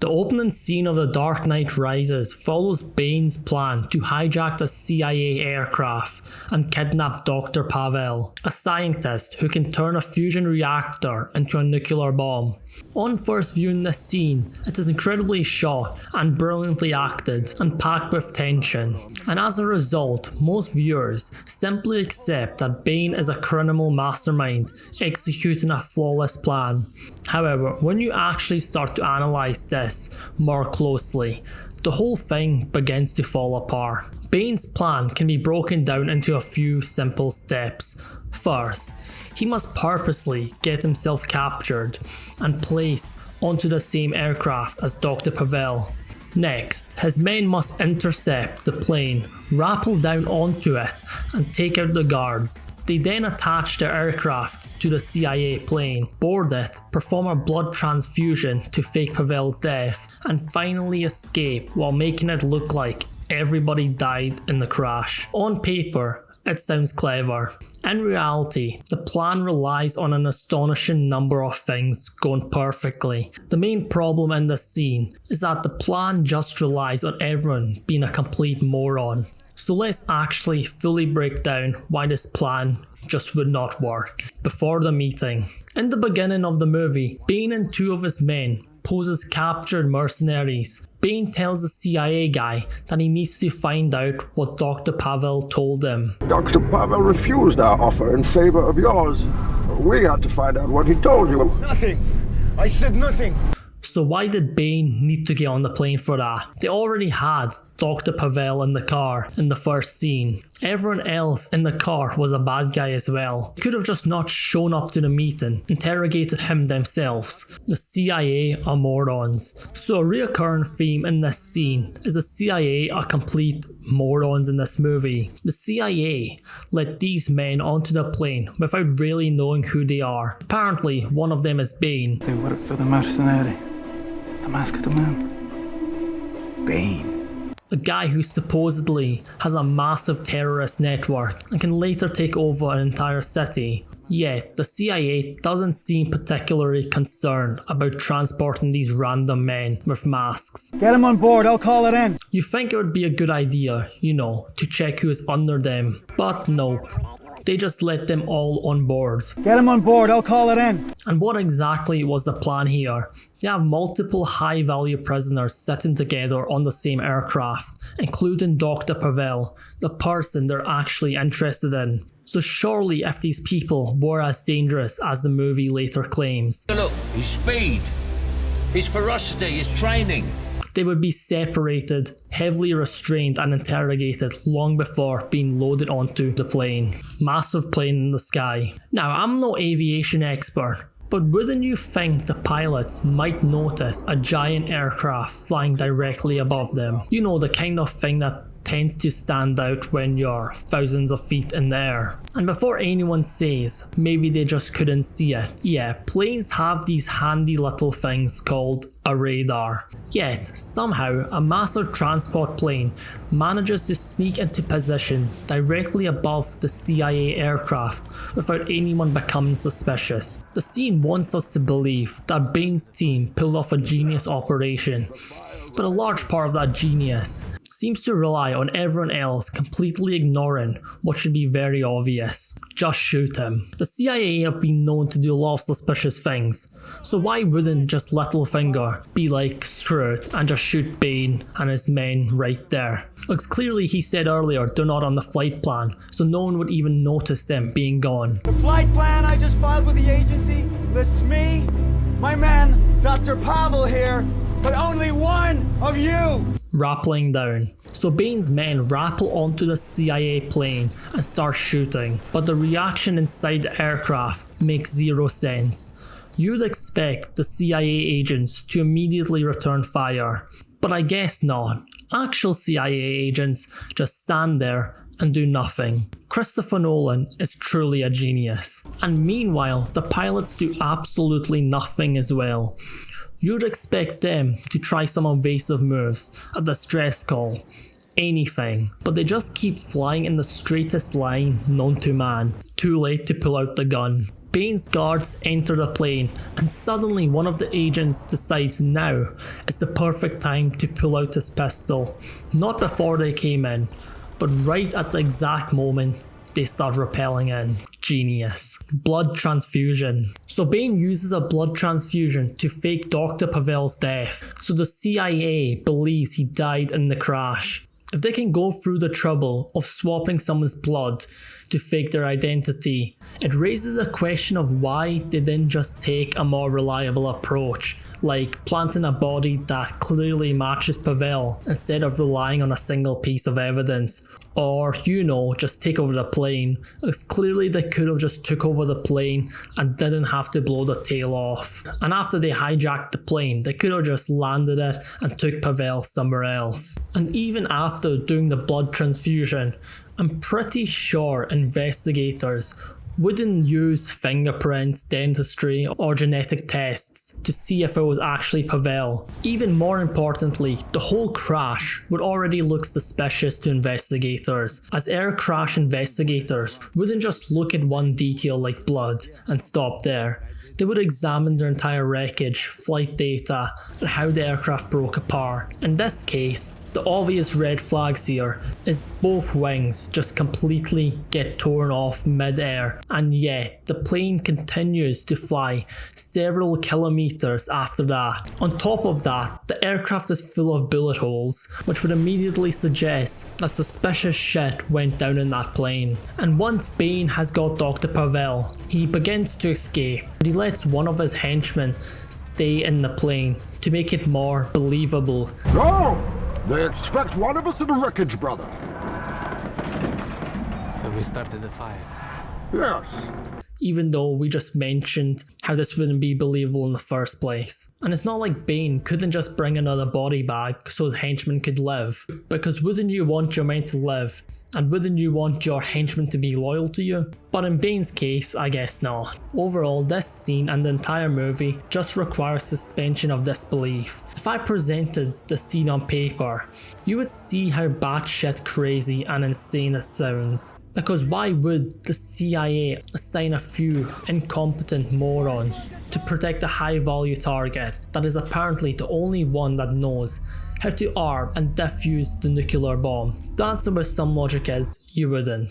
The opening scene of The Dark Knight Rises follows Bane's plan to hijack the CIA aircraft and kidnap Dr. Pavel, a scientist who can turn a fusion reactor into a nuclear bomb. On first viewing this scene, it is incredibly shot and brilliantly acted and packed with tension, and as a result, most viewers simply accept that Bane is a criminal mastermind executing a flawless plan. However, when you actually start to analyse this more closely, the whole thing begins to fall apart. Bane's plan can be broken down into a few simple steps. First, he must purposely get himself captured and placed onto the same aircraft as Dr. Pavel. Next, his men must intercept the plane, rappel down onto it, and take out the guards. They then attach their aircraft to the CIA plane, board it, perform a blood transfusion to fake Pavel's death, and finally escape while making it look like everybody died in the crash. On paper, it sounds clever. In reality, the plan relies on an astonishing number of things going perfectly. The main problem in this scene is that the plan just relies on everyone being a complete moron. So let's actually fully break down why this plan just would not work. Before the meeting. In the beginning of the movie, Bane and two of his men pose as captured mercenaries. Bane tells the CIA guy that he needs to find out what Dr. Pavel told him. Dr. Pavel refused our offer in favor of yours. We had to find out what he told you. Nothing. I said nothing. So why did Bane need to get on the plane for that? They already had Dr. Pavel in the car in the first scene. Everyone else in the car was a bad guy as well. They could have just not shown up to the meeting, interrogated him themselves. The CIA are morons. So a reoccurring theme in this scene is the CIA are complete morons in this movie. The CIA let these men onto the plane without really knowing who they are. Apparently, one of them is Bane. They work for the mercenary. The masked man. Bane. A guy who supposedly has a massive terrorist network and can later take over an entire city. Yet, the CIA doesn't seem particularly concerned about transporting these random men with masks. Get him on board, I'll call it in. You think it would be a good idea, to check who is under them, but no. They just let them all on board. Get him on board, I'll call it in. And what exactly was the plan here? They have multiple high-value prisoners sitting together on the same aircraft, including Dr. Pavel, the person they're actually interested in. So surely if these people were as dangerous as the movie later claims, look, his speed, his ferocity, his training, they would be separated, heavily restrained and interrogated long before being loaded onto the plane. Massive plane in the sky. Now, I'm no aviation expert, but wouldn't you think the pilots might notice a giant aircraft flying directly above them? The kind of thing that tends to stand out when you're thousands of feet in the air. And before anyone says, maybe they just couldn't see it. Yeah, planes have these handy little things called a radar. Yet, somehow, a massive transport plane manages to sneak into position directly above the CIA aircraft without anyone becoming suspicious. The scene wants us to believe that Bane's team pulled off a genius operation, but a large part of that genius seems to rely on everyone else completely ignoring what should be very obvious. Just shoot him. The CIA have been known to do a lot of suspicious things, so why wouldn't just Littlefinger be like, screw it, and just shoot Bane and his men right there? Because clearly he said earlier they're not on the flight plan, so no one would even notice them being gone. The flight plan I just filed with the agency lists me, my man, Dr. Pavel here, but only one of you! Rappelling down. So Bane's men rappel onto the CIA plane and start shooting, but the reaction inside the aircraft makes zero sense. You'd expect the CIA agents to immediately return fire, but I guess not. Actual CIA agents just stand there and do nothing. Christopher Nolan is truly a genius. And meanwhile, the pilots do absolutely nothing as well. You'd expect them to try some evasive moves, a distress call, anything, but they just keep flying in the straightest line known to man. Too late to pull out the gun. Bane's guards enter the plane, and suddenly one of the agents decides now is the perfect time to pull out his pistol. Not before they came in, but right at the exact moment they start rappelling in. Genius. Blood transfusion. So Bane uses a blood transfusion to fake Dr. Pavel's death, so the CIA believes he died in the crash. If they can go through the trouble of swapping someone's blood to fake their identity, it raises the question of why they didn't just take a more reliable approach, like planting a body that clearly matches Pavel instead of relying on a single piece of evidence. Or, just take over the plane, as clearly they could have just took over the plane and didn't have to blow the tail off. And after they hijacked the plane, they could have just landed it and took Pavel somewhere else. And even after doing the blood transfusion, I'm pretty sure investigators wouldn't use fingerprints, dentistry, or genetic tests to see if it was actually Pavel. Even more importantly, the whole crash would already look suspicious to investigators, as air crash investigators wouldn't just look at one detail like blood and stop there. They would examine their entire wreckage, flight data, and how the aircraft broke apart. In this case, the obvious red flags here is both wings just completely get torn off mid-air, and yet the plane continues to fly several kilometers after that. On top of that, the aircraft is full of bullet holes, which would immediately suggest that suspicious shit went down in that plane. And once Bane has got Dr. Pavel, he begins to escape, but he lets one of his henchmen stay in the plane to make it more believable. No! They expect one of us in the wreckage, brother. Have we started the fire? Yes. Even though we just mentioned how this wouldn't be believable in the first place. And it's not like Bane couldn't just bring another body back so his henchman could live. Because wouldn't you want your men to live? And wouldn't you want your henchmen to be loyal to you? But in Bane's case, I guess not. Overall, this scene and the entire movie just requires suspension of disbelief. If I presented the scene on paper, you would see how batshit crazy and insane it sounds. Because why would the CIA assign a few incompetent morons to protect a high value target that is apparently the only one that knows how to arm and defuse the nuclear bomb? The answer with some logic is you wouldn't.